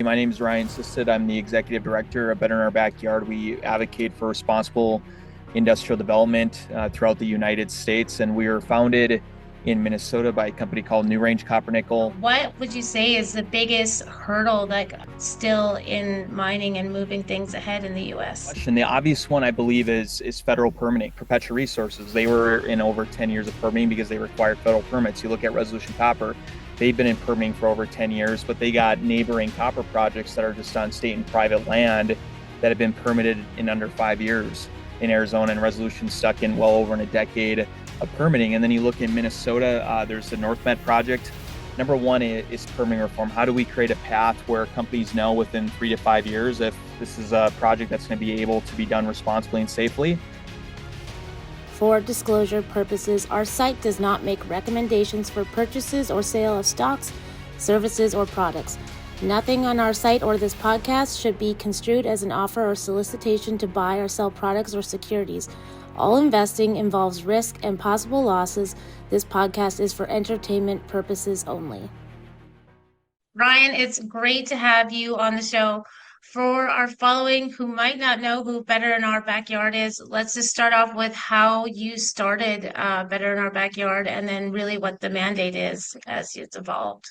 My name is Ryan Sistad. I'm the executive director of Better in Our Backyard. We advocate for responsible industrial development throughout the United States, and we were founded in Minnesota by a company called New Range Copper Nickel. What would you say is the biggest hurdle still in mining and moving things ahead in the US? Question: the obvious one, I believe, is federal permitting. Perpetua Resources, they were in over 10 years of permitting because they required federal permits. You look at Resolution Copper, they've been in permitting for over 10 years, but they got neighboring copper projects that are just on state and private land that have been permitted in under 5 years in Arizona, and Resolution stuck in well over a decade of permitting. And then you look in Minnesota, there's the North Met project. Number one is permitting reform. How do we create a path where companies know within 3 to 5 years if this is a project that's going to be able to be done responsibly and safely? For disclosure purposes, our site does not make recommendations for purchases or sale of stocks, services, or products. Nothing on our site or this podcast should be construed as an offer or solicitation to buy or sell products or securities. All investing involves risk and possible losses. This podcast is for entertainment purposes only. Ryan, it's great to have you on the show. For our following who might not know who Better in Our Backyard is, let's just start off with how you started Better in Our Backyard and then really what the mandate is as it's evolved.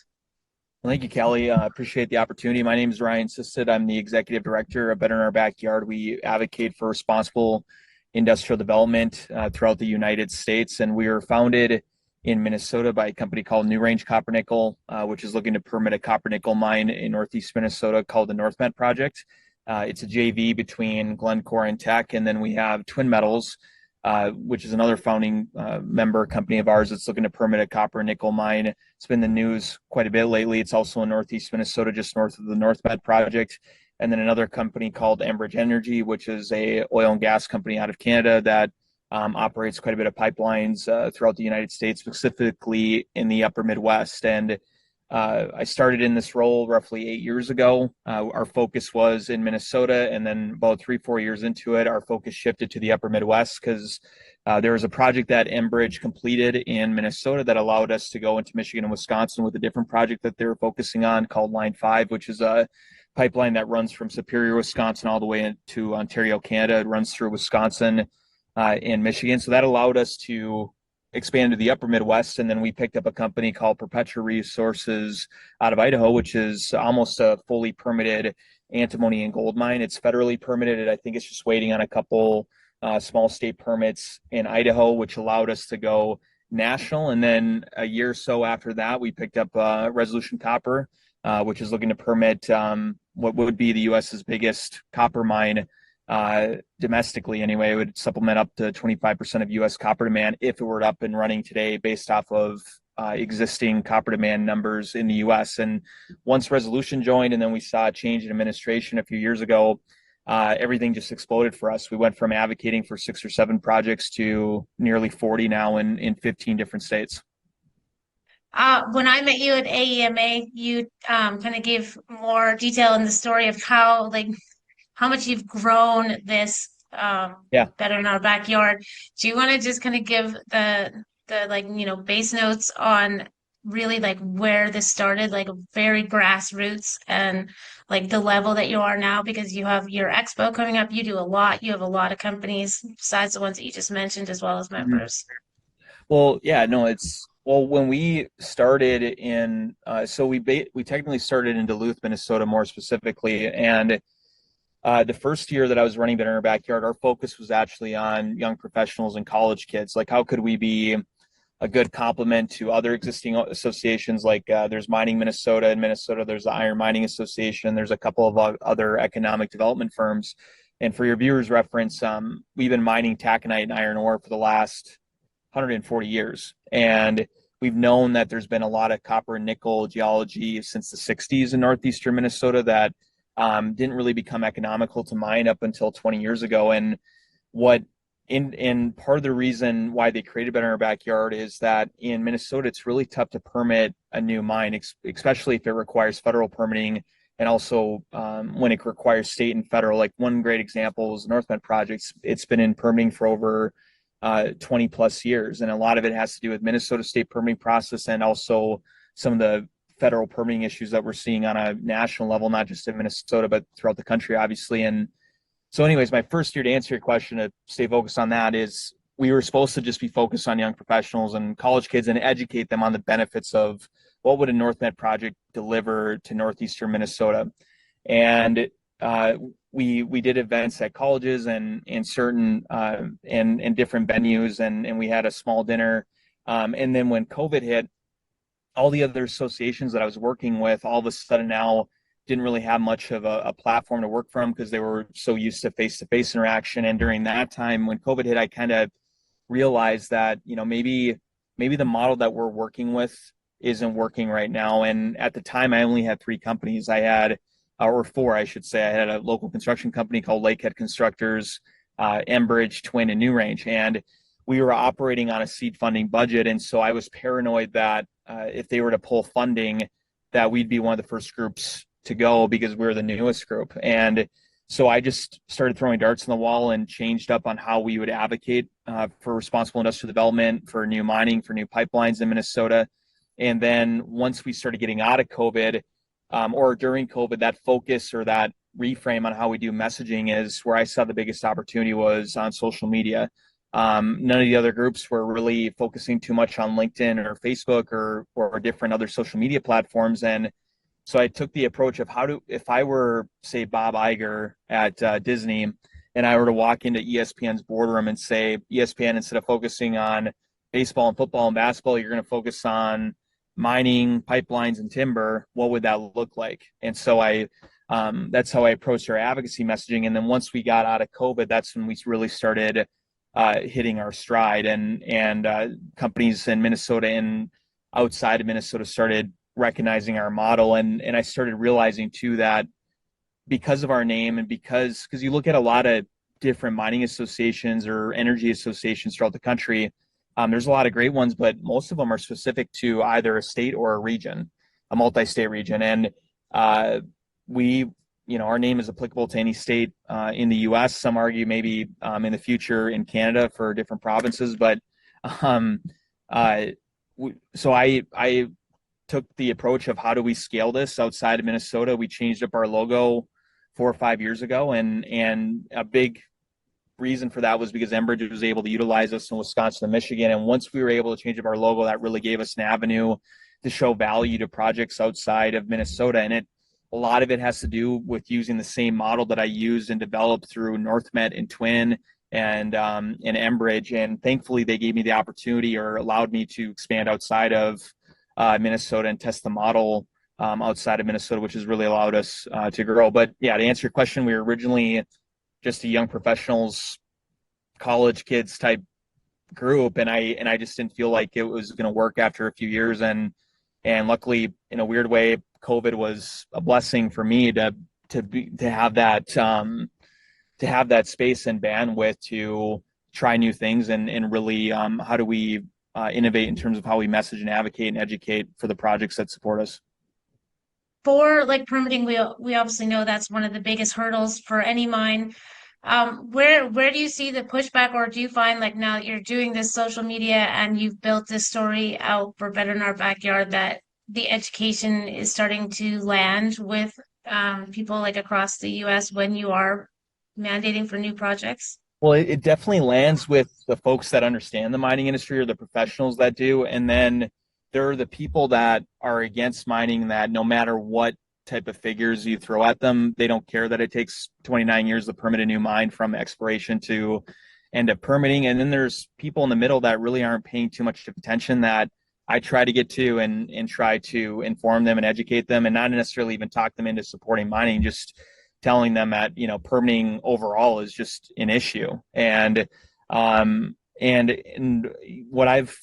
Well, thank you, Kelly. I appreciate the opportunity. My name is Ryan Sistad. I'm the executive director of Better in Our Backyard. We advocate for responsible industrial development throughout the United States, and we were founded in Minnesota by a company called New Range Copper Nickel, which is looking to permit a copper nickel mine in northeast Minnesota called the North Met Project. It's a JV between Glencore and Teck, and then we have Twin Metals, which is another founding member company of ours that's looking to permit a copper and nickel mine. It's been in the news quite a bit lately. It's also in northeast Minnesota, just north of the North Med project. And then another company called Enbridge Energy, which is a oil and gas company out of Canada that operates quite a bit of pipelines throughout the United States, specifically in the upper Midwest. And I started in this role roughly 8 years ago. Our focus was in Minnesota, and then about 3, 4 years into it, our focus shifted to the upper Midwest because there was a project that Enbridge completed in Minnesota that allowed us to go into Michigan and Wisconsin with a different project that they were focusing on called Line 5, which is a pipeline that runs from Superior, Wisconsin, all the way into Ontario, Canada. It runs through Wisconsin and Michigan. So that allowed us to expand to the upper Midwest. And then we picked up a company called Perpetua Resources out of Idaho, which is almost a fully permitted antimony and gold mine. It's federally permitted. I think it's just waiting on a couple small state permits in Idaho, which allowed us to go national. And then a year or so after that, we picked up Resolution Copper, which is looking to permit what would be the U.S.'s biggest copper mine domestically anyway. It would supplement up to 25% of U.S. copper demand if it were up and running today based off of existing copper demand numbers in the U.S. And once Resolution joined and then we saw a change in administration a few years ago, everything just exploded for us. We went from advocating for 6 or 7 projects to nearly 40 now in 15 different states. When I met you at AEMA, you kind of gave more detail in the story of how much you've grown this Yeah. Better in Our Backyard. Do you want to just kind of give the base notes on really like where this started, like very grassroots and like the level that you are now because you have your expo coming up, you do a lot, you have a lot of companies besides the ones that you just mentioned as well as Mhm. members. Well, yeah, no, it's well when we started in we technically started in Duluth, Minnesota, more specifically, and the first year that I was running Better in Our Backyard, our focus was actually on young professionals and college kids. Like, how could we be a good complement to other existing associations? Like, there's Mining Minnesota. In Minnesota, there's the Iron Mining Association. There's a couple of other economic development firms. And for your viewers' reference, we've been mining taconite and iron ore for the last 140 years. And we've known that there's been a lot of copper and nickel geology since the 60s in northeastern Minnesota that didn't really become economical to mine up until 20 years ago. And what in part of the reason why they created Better in Our Backyard is that in Minnesota, it's really tough to permit a new mine, especially if it requires federal permitting and also when it requires state and federal. Like one great example is the North Bend project. It's been in permitting for over 20 plus years. And a lot of it has to do with Minnesota state permitting process and also some of the federal permitting issues that we're seeing on a national level, not just in Minnesota, but throughout the country, obviously. And so anyways, my first year, to answer your question, to stay focused on that, is we were supposed to just be focused on young professionals and college kids and educate them on the benefits of what would a NorthMet project deliver to northeastern Minnesota. And we did events at colleges and certain and different venues, and we had a small dinner. And then when COVID hit, all the other associations that I was working with all of a sudden now didn't really have much of a platform to work from because they were so used to face-to-face interaction. And during that time, when COVID hit, I kind of realized that, maybe the model that we're working with isn't working right now. And at the time, I only had 3 companies. I had, or 4, I should say. I had a local construction company called Lakehead Constructors, Enbridge, Twin, and New Range. And we were operating on a seed funding budget. And so I was paranoid that if they were to pull funding, that we'd be one of the first groups to go because we're the newest group. And so I just started throwing darts on the wall and changed up on how we would advocate for responsible industrial development, for new mining, for new pipelines in Minnesota. And then once we started getting out of COVID, or during COVID, that focus or that reframe on how we do messaging is where I saw the biggest opportunity was on social media. None of the other groups were really focusing too much on LinkedIn or Facebook or different other social media platforms. And so I took the approach of if I were, say, Bob Iger at Disney, and I were to walk into ESPN's boardroom and say, ESPN, instead of focusing on baseball and football and basketball, you're going to focus on mining, pipelines, and timber, what would that look like? And so that's how I approached our advocacy messaging. And then once we got out of COVID, that's when we really started hitting our stride, and companies in Minnesota and outside of Minnesota started recognizing our model. And I started realizing too that because of our name and because you look at a lot of different mining associations or energy associations throughout the country, there's a lot of great ones, but most of them are specific to either a state or a region, a multi-state region. And our name is applicable to any state in the U.S. Some argue maybe in the future in Canada for different provinces. But so I took the approach of how do we scale this outside of Minnesota. We changed up our logo 4 or 5 years ago, and a big reason for that was because Enbridge was able to utilize us in Wisconsin and Michigan. And once we were able to change up our logo, that really gave us an avenue to show value to projects outside of Minnesota. And a lot of it has to do with using the same model that I used and developed through NorthMet and Twin and Enbridge. And thankfully, they gave me the opportunity or allowed me to expand outside of Minnesota and test the model outside of Minnesota, which has really allowed us to grow. But yeah, to answer your question, we were originally just a young professionals, college kids type group, and I just didn't feel like it was going to work after a few years. And luckily, in a weird way, COVID was a blessing for me to have that space and bandwidth to try new things and really how do we innovate in terms of how we message and advocate and educate for the projects that support us. For permitting, we obviously know that's one of the biggest hurdles for any mine. Where do you see the pushback, or do you find now that you're doing this social media and you've built this story out for Better in Our Backyard, that the education is starting to land with people across the U.S. when you are mandating for new projects? Well, it definitely lands with the folks that understand the mining industry or the professionals that do. And then there are the people that are against mining that no matter what type of figures you throw at them, they don't care that it takes 29 years to permit a new mine from exploration to end up permitting. And then there's people in the middle that really aren't paying too much attention that I try to get to and try to inform them and educate them and not necessarily even talk them into supporting mining, just telling them that, permitting overall is just an issue. And what I've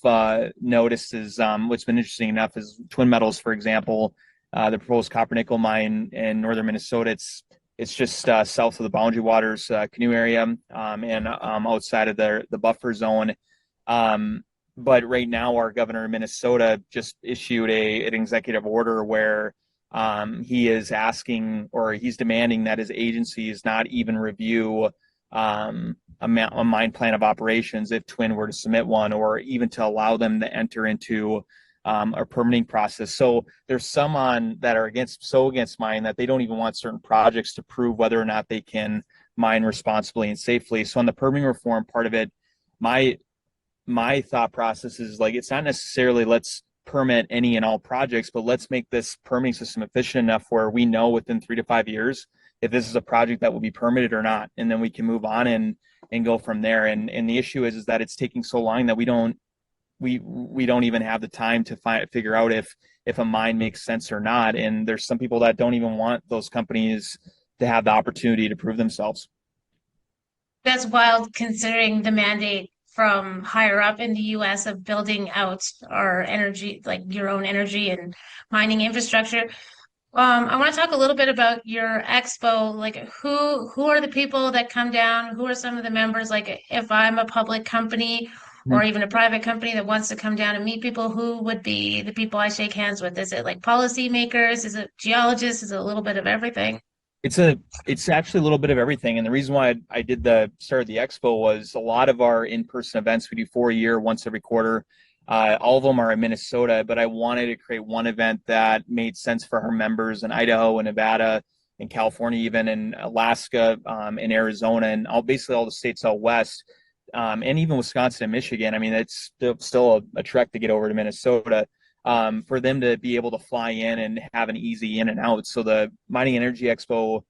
noticed is what's been interesting enough is Twin Metals, for example, the proposed copper nickel mine in northern Minnesota. It's just south of the Boundary Waters canoe area and outside of the buffer zone. But right now, our governor of Minnesota just issued an executive order where he is asking, or he's demanding, that his agencies not even review a mine plan of operations if Twin were to submit one, or even to allow them to enter into or permitting process. So there's some on that are against mining that they don't even want certain projects to prove whether or not they can mine responsibly and safely. So on the permitting reform part of it, my thought process is like, it's not necessarily let's permit any and all projects, but let's make this permitting system efficient enough where we know within 3 to 5 years if this is a project that will be permitted or not, and then we can move on and go from there. And the issue is that it's taking so long that we don't even have the time to figure out if a mine makes sense or not. And there's some people that don't even want those companies to have the opportunity to prove themselves. That's wild considering the mandate from higher up in the US of building out our energy, like your own energy and mining infrastructure. I want to talk a little bit about your expo. Like who are the people that come down? Who are some of the members? Like if I'm a public company or even a private company that wants to come down and meet people, who would be the people I shake hands with? Is it like policymakers? Is it geologists? Is it a little bit of everything? It's actually a little bit of everything. And the reason why I did the start of the expo was a lot of our in-person events we do 4 a year, once every quarter. All of them are in Minnesota, but I wanted to create one event that made sense for our members in Idaho and Nevada and California, even in Alaska, in Arizona, and basically all the states out west, and even Wisconsin and Michigan. I mean, it's still a trek to get over to Minnesota, for them to be able to fly in and have an easy in and out. So the Mining Energy Expo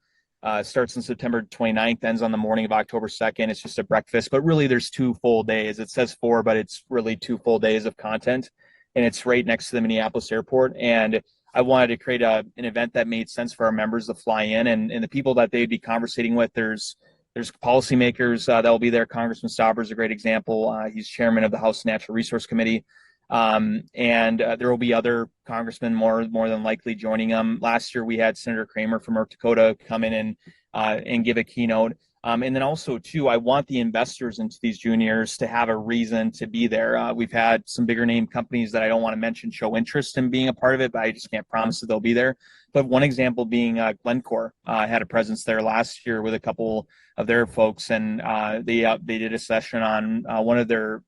starts on September 29th, ends on the morning of October 2nd. It's just a breakfast, but really there's 2 full days. It says 4, but it's really 2 full days of content, and it's right next to the Minneapolis airport. And I wanted to create an event that made sense for our members to fly in, and the people that they'd be conversating with. There's policymakers that will be there. Congressman Stauber is a great example. He's chairman of the House Natural Resource Committee. And there will be other congressmen more than likely joining them. Last year we had Senator Kramer from North Dakota come in and give a keynote. And then also too, I want the investors into these juniors to have a reason to be there. We've had some bigger name companies that I don't want to mention show interest in being a part of it, but I just can't promise that they'll be there. But one example being Glencore had a presence there last year with a couple of their folks, and they did a session on one of their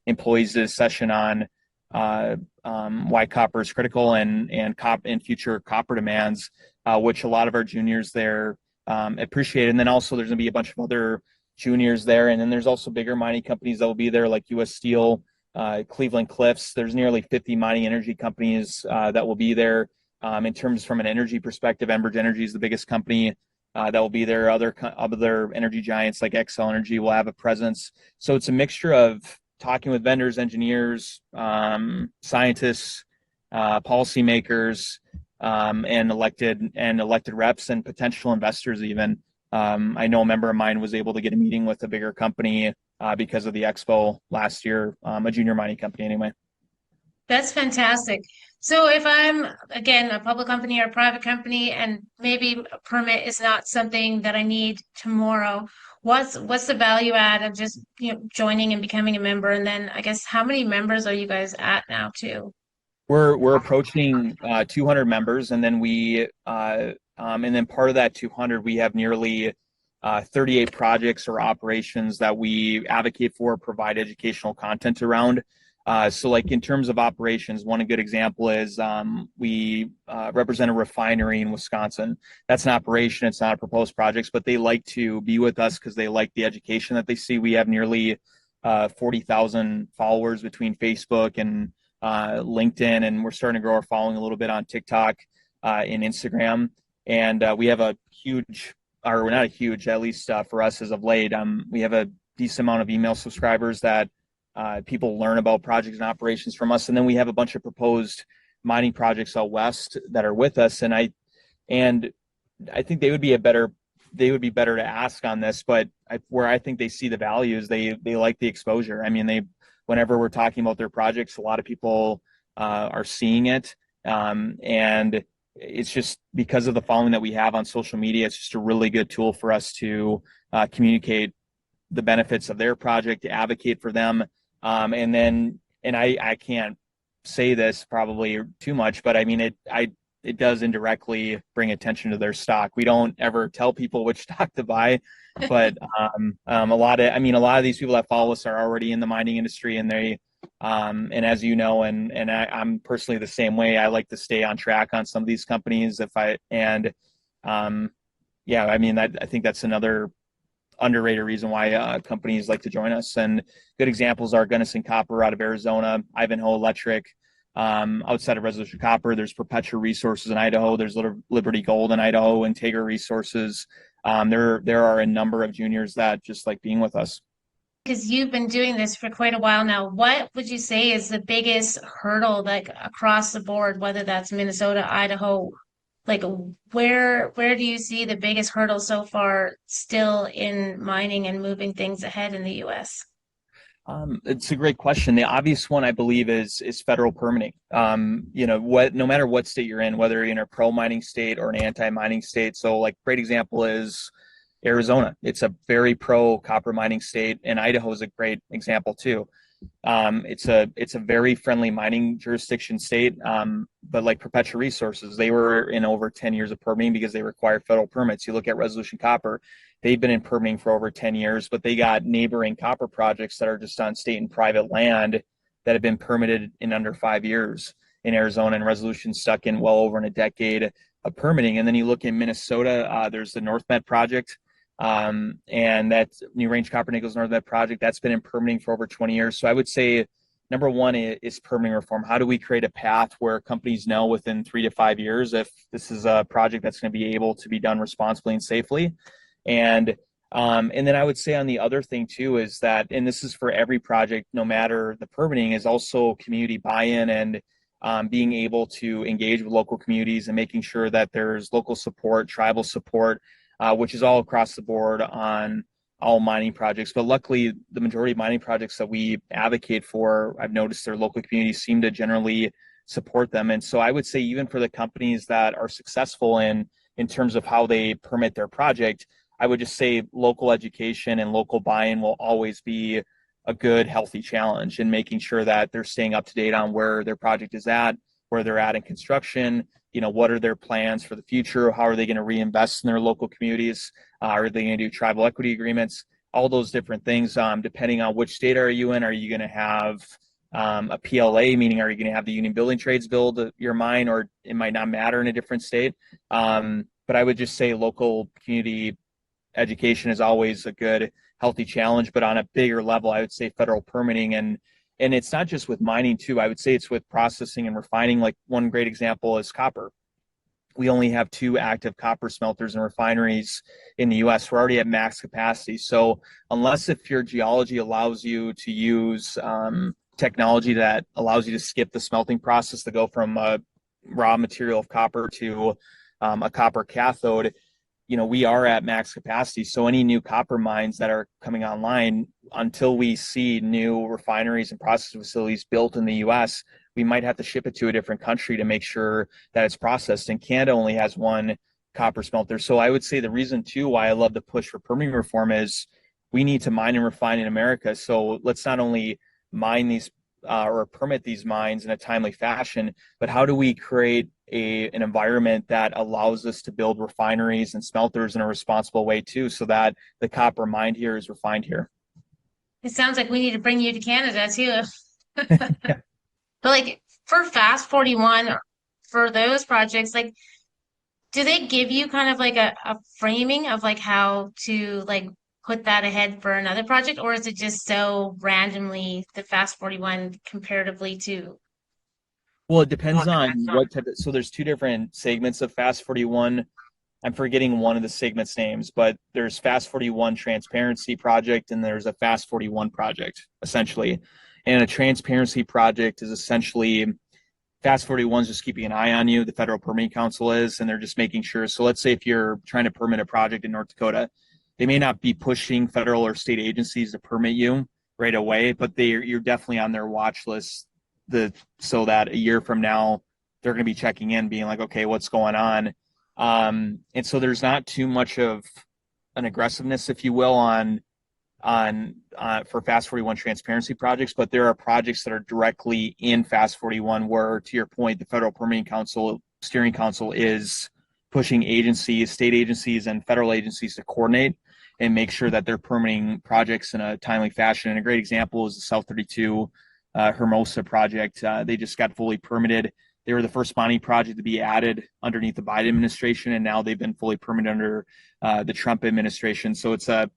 employees did a session on why copper is critical and future copper demands, which a lot of our juniors there appreciate. And then also there's going to be a bunch of other juniors there, and then there's also bigger mining companies that will be there, like U.S. Steel, Cleveland Cliffs. There's nearly 50 mining energy companies that will be there. In terms from an energy perspective, Enbridge Energy is the biggest company that will be there. Other energy giants like Xcel Energy will have a presence. So it's a mixture of talking with vendors, engineers, scientists, policymakers, and elected reps and potential investors even. I know a member of mine was able to get a meeting with a bigger company because of the expo last year, a junior mining company anyway. That's fantastic. So if I'm, again, a public company or a private company, and maybe a permit is not something that I need tomorrow, what's the value add of just, joining and becoming a member? And then I guess how many members are you guys at now too? We're approaching 200 members, and then and then part of that 200, we have nearly 38 projects or operations that we advocate for, provide educational content around. So like in terms of operations, one good example is we represent a refinery in Wisconsin. That's an operation. It's not a proposed project, but they like to be with us because they like the education that they see. We have nearly 40,000 followers between Facebook and LinkedIn, and we're starting to grow our following a little bit on TikTok and Instagram. And we have a huge, or not a huge, at least for us as of late, we have a decent amount of email subscribers that people learn about projects and operations from us. And then we have a bunch of proposed mining projects out west that are with us. And I think they would be better to ask on this, but where I think they see the value is they like the exposure. I mean, whenever we're talking about their projects, a lot of people are seeing it. And it's just because of the following that we have on social media, it's just a really good tool for us to communicate the benefits of their project, to advocate for them. And I can't say this probably too much, but I mean, it does indirectly bring attention to their stock. We don't ever tell people which stock to buy, but a lot of these people that follow us are already in the mining industry, and And as you know, and I'm personally the same way. I like to stay on track on some of these companies. Yeah, I mean, I think that's another underrated reason why companies like to join us. And good examples are Gunnison Copper out of Arizona, Ivanhoe Electric. Outside of Resolution Copper, there's Perpetua Resources in Idaho. There's Liberty Gold in Idaho, Integra Resources. There are a number of juniors that just like being with us. Because you've been doing this for quite a while now, what would you say is the biggest hurdle, like across the board, whether that's Minnesota, Idaho, like where do you see the biggest hurdle so far still in mining and moving things ahead in the US? It's a great question. The obvious one, I believe, is federal permitting. No matter what state you're in, whether you're in a pro mining state or an anti-mining state. So, like, great example is Arizona. It's a very pro copper mining state, and Idaho is a great example too. It's a very friendly mining jurisdiction state. But like Perpetua Resources, they were in over 10 years of permitting because they require federal permits. You look at Resolution Copper, they've been in permitting for over 10 years, but they got neighboring copper projects that are just on state and private land that have been permitted in under 5 years in Arizona, and Resolution stuck in well over a decade of permitting. And then you look in Minnesota, there's the North Met project. And that's New Range Copper Nickels North Met project that's been in permitting for over 20 years. So I would say number one is permitting reform. How do we create a path where companies know within 3 to 5 years if this is a project that's going to be able to be done responsibly and safely? And then I would say on the other thing too is that, and this is for every project, no matter the permitting, is also community buy-in and being able to engage with local communities and making sure that there's local support, tribal support, which is all across the board on all mining projects. But luckily, the majority of mining projects that we advocate for, I've noticed their local communities seem to generally support them. And so I would say even for the companies that are successful in terms of how they permit their project, I would just say local education and local buy-in will always be a good, healthy challenge in making sure that they're staying up to date on where their project is at, where they're at in construction, what are their plans for the future? How are they going to reinvest in their local communities? Are they going to do tribal equity agreements? All those different things, depending on which state are you in. Are you going to have a PLA, meaning are you going to have the union building trades build your mine, or it might not matter in a different state? But I would just say local community education is always a good, healthy challenge. But on a bigger level, I would say federal permitting, and it's not just with mining too. I would say it's with processing and refining. Like one great example is copper. We only have 2 active copper smelters and refineries in the U.S. We're already at max capacity. So unless if your geology allows you to use technology that allows you to skip the smelting process to go from a raw material of copper to a copper cathode, we are at max capacity. So any new copper mines that are coming online, until we see new refineries and processing facilities built in the U.S., we might have to ship it to a different country to make sure that it's processed. And Canada only has 1 copper smelter. So I would say the reason too why I love the push for permitting reform is we need to mine and refine in America. So let's not only mine these or permit these mines in a timely fashion, but how do we create an environment that allows us to build refineries and smelters in a responsible way too, so that the copper mined here is refined here. It sounds like we need to bring you to Canada too. But like for Fast 41, for those projects, like do they give you kind of like a framing of like how to like put that ahead for another project, or is it just so randomly the Fast 41 comparatively to? Well, it depends on what type so there's 2 different segments of Fast 41. I'm forgetting one of the segments names, but there's Fast 41 Transparency Project and there's a Fast 41 project, essentially. And a transparency project is essentially Fast 41 is just keeping an eye on you. The Federal Permitting Council is, and they're just making sure. So let's say if you're trying to permit a project in North Dakota, they may not be pushing federal or state agencies to permit you right away, but you're definitely on their watch list so that a year from now, they're going to be checking in, being like, okay, what's going on? And so there's not too much of an aggressiveness, if you will, for Fast 41 transparency projects, but there are projects that are directly in Fast 41 where, to your point, the Federal Permitting Council, Steering Council is pushing agencies, state agencies, and federal agencies to coordinate and make sure that they're permitting projects in a timely fashion. And a great example is the South 32 Hermosa project. They just got fully permitted. They were the first mining project to be added underneath the Biden administration, and now they've been fully permitted under the Trump administration. So it's a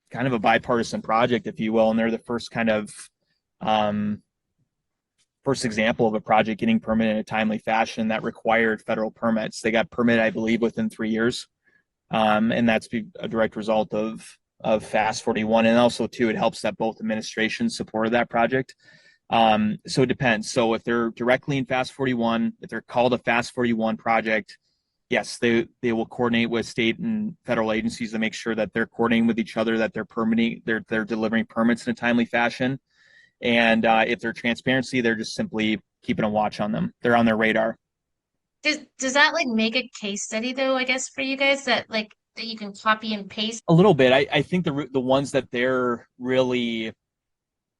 kind of a bipartisan project, if you will, and they're the first kind of first example of a project getting permitted in a timely fashion that required federal permits. They got permitted, I believe, within 3 years, and that's a direct result of Fast 41, and also too, it helps that both administrations supported that project. So it depends. So if they're directly in Fast 41, if they're called a Fast 41 project, yes, they will coordinate with state and federal agencies to make sure that they're coordinating with each other, that they're delivering permits in a timely fashion. And if they're transparency, they're just simply keeping a watch on them. They're on their radar. Does that like make a case study though, I guess, for you guys that you can copy and paste? A little bit. I think the ones that they're really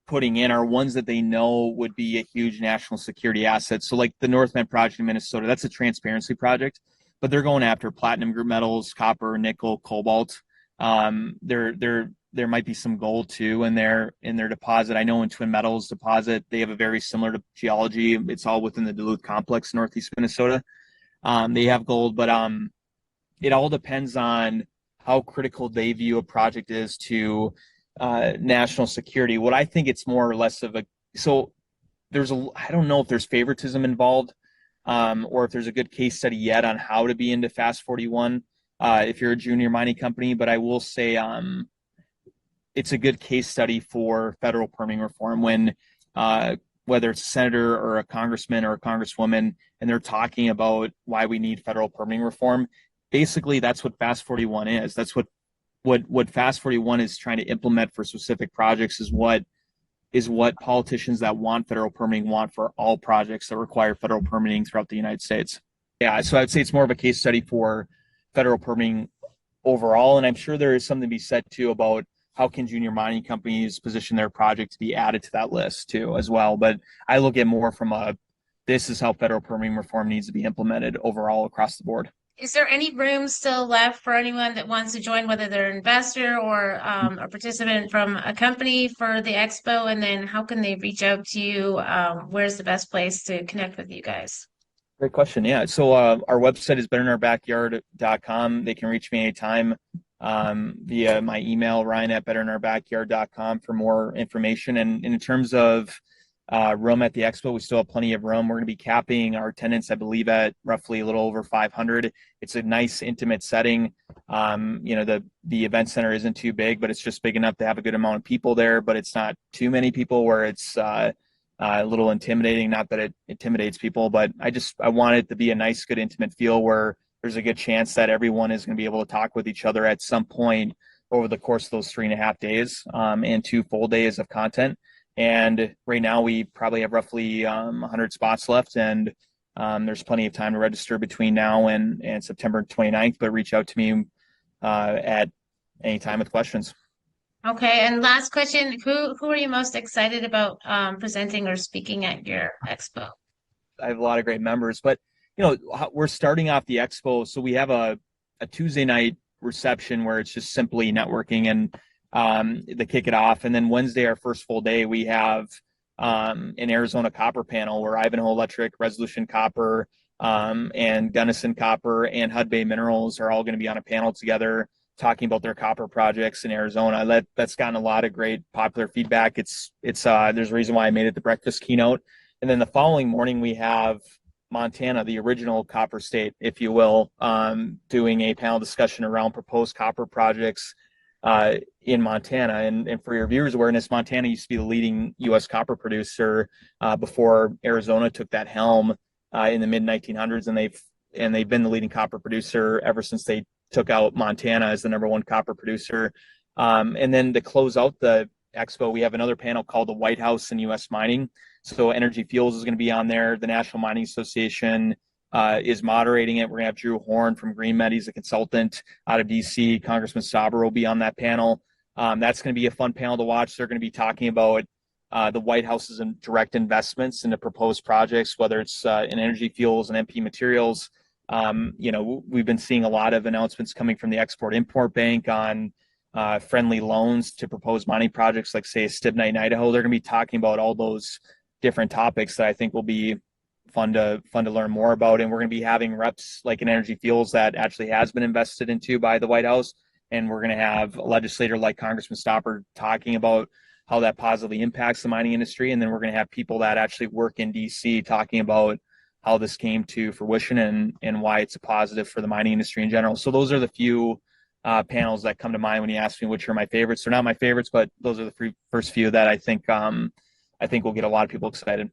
putting in are ones that they know would be a huge national security asset. So like the North Met project in Minnesota, that's a transparency project, but they're going after platinum group metals, copper, nickel, cobalt. There might be some gold too in their deposit. I know in Twin Metals deposit, they have a very similar to geology. It's all within the Duluth complex, Northeast Minnesota. They have gold, but it all depends on how critical they view a project is to national security. What I think it's more or less of I don't know if there's favoritism involved, or if there's a good case study yet on how to be into Fast 41 if you're a junior mining company. But I will say it's a good case study for federal permitting reform when whether it's a senator or a congressman or a congresswoman, and they're talking about why we need federal permitting reform. Basically, that's what Fast 41 is. That's what Fast 41 is trying to implement for specific projects is what politicians that want federal permitting want for all projects that require federal permitting throughout the United States. Yeah, so I'd say it's more of a case study for federal permitting overall, and I'm sure there is something to be said too about how can junior mining companies position their project to be added to that list too as well. But I look at more from this is how federal permitting reform needs to be implemented overall across the board. Is there any room still left for anyone that wants to join, whether they're an investor or a participant from a company for the expo? And then how can they reach out to you? Where's the best place to connect with you guys? Great question. Yeah. So our website is betterourbackyard.com. They can reach me anytime via my email, ryan@betterourbackyard.com for more information. And in terms of room at the expo, we still have plenty of room. We're going to be capping our attendance, I believe, at roughly a little over 500. It's a nice, intimate setting. The event center isn't too big, but it's just big enough to have a good amount of people there, but it's not too many people where it's a little intimidating. Not that it intimidates people, but I want it to be a nice, good, intimate feel where there's a good chance that everyone is going to be able to talk with each other at some point over the course of those 3.5 days and 2 full days of content. And right now we probably have roughly 100 spots left, and there's plenty of time to register between now and September 29th, but reach out to me at any time with questions. Okay, and last question, who are you most excited about presenting or speaking at your expo? I have a lot of great members, but we're starting off the expo, so we have a Tuesday night reception where it's just simply networking and to kick it off. And then Wednesday, our first full day, we have an Arizona copper panel where Ivanhoe Electric, Resolution Copper, and Gunnison Copper and Hudbay Minerals are all going to be on a panel together talking about their copper projects in Arizona. That's gotten a lot of great popular feedback. It's there's a reason why I made it the breakfast keynote. And then the following morning, we have Montana, the original copper state, if you will, doing a panel discussion around proposed copper projects in Montana. And for your viewers' awareness, Montana used to be the leading U.S. copper producer before Arizona took that helm in the mid-1900s, and they've been the leading copper producer ever since they took out Montana as the #1 copper producer. And then to close out the expo, we have another panel called the White House and U.S. Mining. So Energy Fuels is going to be on there. The National Mining Association is moderating it. We're going to have Drew Horn from GreenMed. He's a consultant out of D.C. Congressman Saber will be on that panel. That's going to be a fun panel to watch. They're going to be talking about the White House's direct investments into proposed projects, whether it's in Energy Fuels and MP Materials. We've been seeing a lot of announcements coming from the Export-Import Bank on friendly loans to proposed mining projects like, say, Stibnite in Idaho. They're going to be talking about all those different topics that I think will be fun to learn more about. And we're going to be having reps like in energy fuels that actually has been invested into by the White House. And we're going to have a legislator like Congressman Stopper talking about how that positively impacts the mining industry. And then we're going to have people that actually work in DC talking about how this came to fruition and why it's a positive for the mining industry in general. So those are the few panels that come to mind when you ask me which are my favorites. They're not my favorites, but those are the first few that I think will get a lot of people excited.